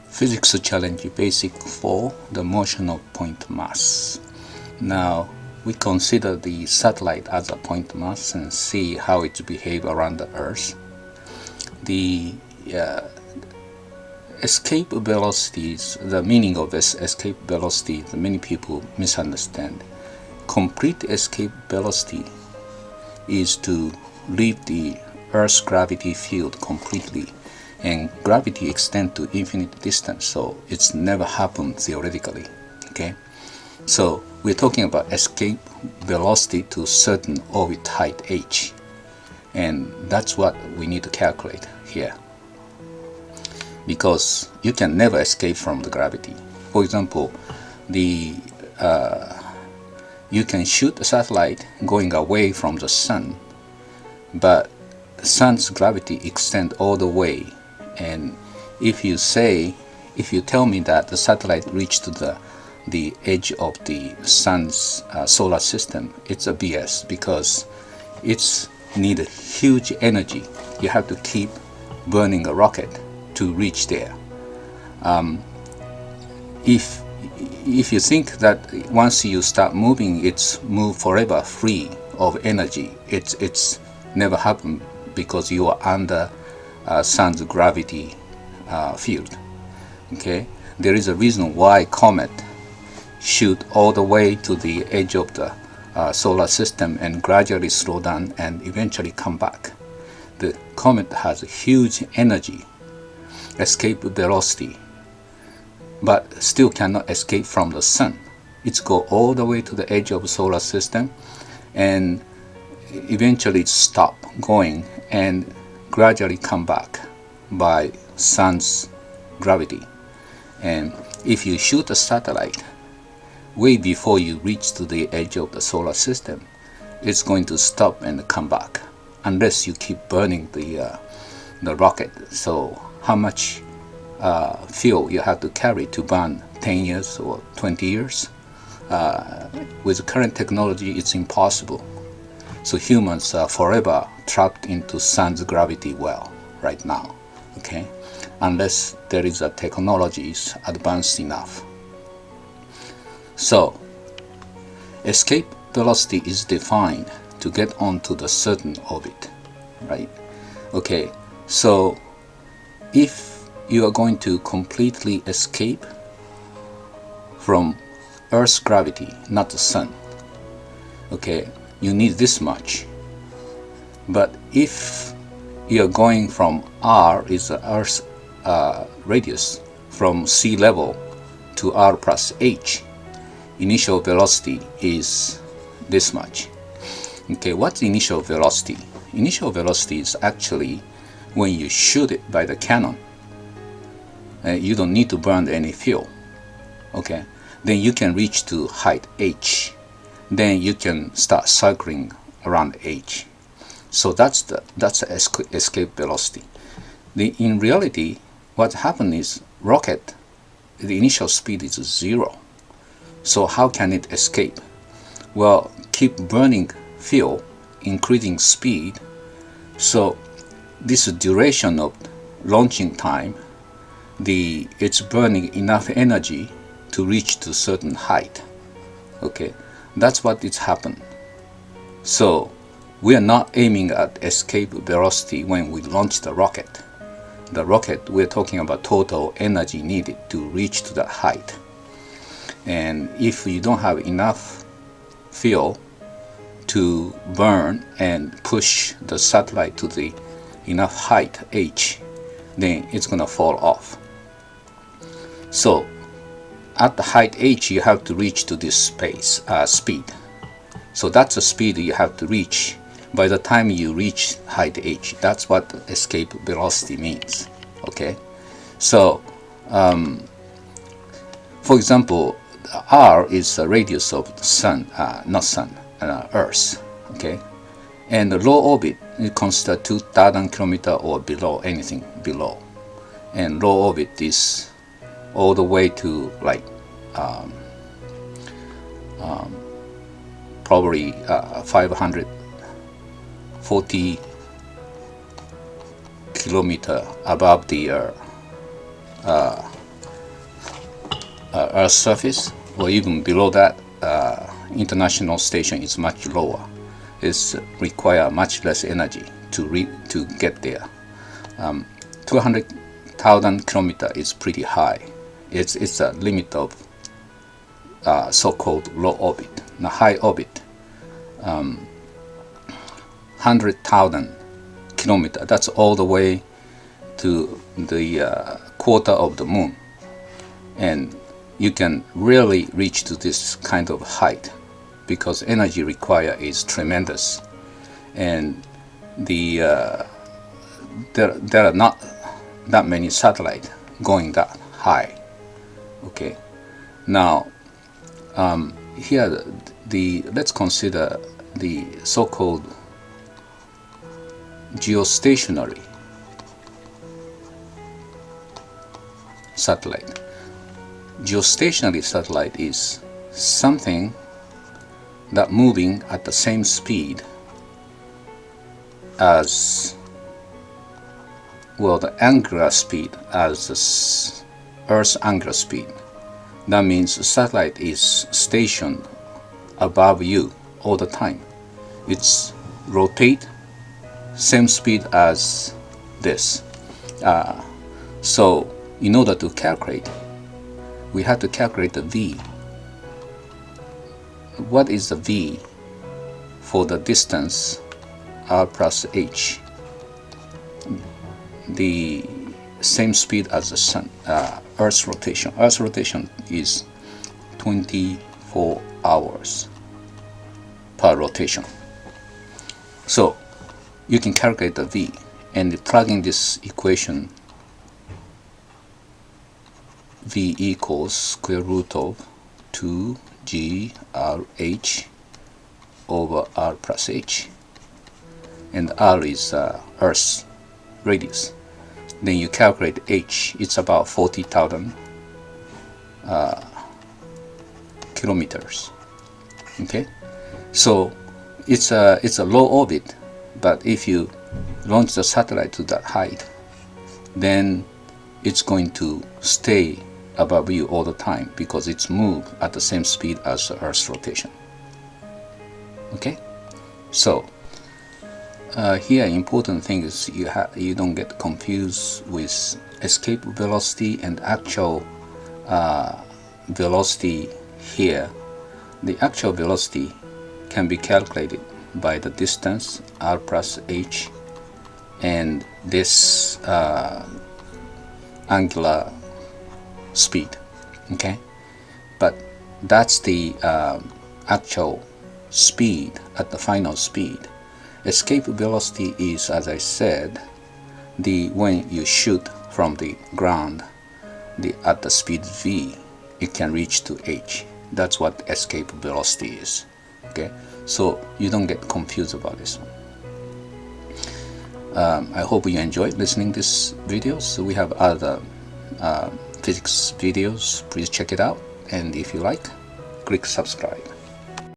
Physics challenge basic 4, the motion of point mass. Now we consider the satellite as a point mass and see how it behaves around the Earth. The escape velocities, the meaning of escape velocity, many people misunderstand. Complete escape velocity is to leave the Earth's gravity field completely, and gravity extends to infinite distance, so it's never happened theoretically. Okay, so we're talking about escape velocity to certain orbit height h, and that's what we need to calculate here, because you can never escape from the gravity. For example, you can shoot a satellite going away from the sun, but the sun's gravity extends all the way, and if you tell me that the satellite reached the edge of the sun's solar system, it's a BS, because it's need huge energy. You have to keep burning a rocket to reach there. If you think that once you start moving, it's move forever free of energy, it's never happened, because you are under sun's gravity field. Okay, there is a reason why comet shoot all the way to the edge of the solar system and gradually slow down and eventually come back. The comet has huge energy, escape velocity, but still cannot escape from the sun. It's go all the way to the edge of the solar system and eventually stop going and gradually come back by sun's gravity. And if you shoot a satellite way before you reach to the edge of the solar system, it's going to stop and come back unless you keep burning the rocket. So how much fuel you have to carry to burn 10 years or 20 years? With current technology, it's impossible. So humans are forever trapped into sun's gravity well right now, okay, unless there is a technology is advanced enough. So escape velocity is defined to get onto the certain orbit, right? Okay, so if you are going to completely escape from Earth's gravity, not the sun, okay, you need this much. But if you are going from r, is the Earth's radius, from sea level to r plus h, initial velocity is this much. Okay, what's initial velocity? Initial velocity is actually when you shoot it by the cannon. You don't need to burn any fuel. Okay, then you can reach to height h. Then you can start circling around h. So that's the escape velocity. In reality, what happened is rocket, the initial speed is 0. So how can it escape? Well, keep burning fuel, increasing speed. So this duration of launching time, it's burning enough energy to reach to certain height. Okay, that's what it's happened. So we are not aiming at escape velocity when we launch the rocket. The rocket, we're talking about total energy needed to reach to that height. And if you don't have enough fuel to burn and push the satellite to the enough height h, then it's gonna fall off. So at the height h, you have to reach to this speed. So that's the speed you have to reach. By the time you reach height h, that's what escape velocity means. Okay, so for example, r is the radius of the sun, Earth. Okay, and the low orbit is considered 2,000 kilometers or below, anything below, and low orbit is all the way to like probably 540 kilometer above the Earth's surface, or even below that, International Station is much lower. It's require much less energy to get there. 200,000 kilometer is pretty high. It's a limit of so-called low orbit. Now high orbit, 100,000 kilometer. That's all the way to the quarter of the moon, and you can really reach to this kind of height because energy required is tremendous, and there are not that many satellites going that high. Okay, now here let's consider the so-called geostationary satellite. Geostationary satellite is something that moving at the same speed as, well, the angular speed as the Earth's angular speed. That means the satellite is stationed above you all the time. It's rotate same speed as this. So in order to calculate, we have to calculate the V. What is the V for the distance r plus h? The same speed as the sun, Earth's rotation. Earth's rotation is 24 hours per rotation. So you can calculate the V, and plug in this equation. V equals square root of 2grh over r plus h, and r is Earth's radius. Then you calculate h, it's about 40,000 kilometers. Okay, so it's a low orbit, but if you launch the satellite to that height, then it's going to stay above you all the time because it's moved at the same speed as the Earth's rotation. Okay, so here important thing is you don't get confused with escape velocity and actual velocity. Here the actual velocity can be calculated by the distance r plus h and this angular speed. Okay, but that's the actual speed at the final speed. Escape velocity is, as I said, when you shoot from the ground, at the speed v, it can reach to h. That's what escape velocity is. Okay, so you don't get confused about this one. I hope you enjoyed listening to this video. So we have other physics videos. Please check it out, and if you like, click subscribe.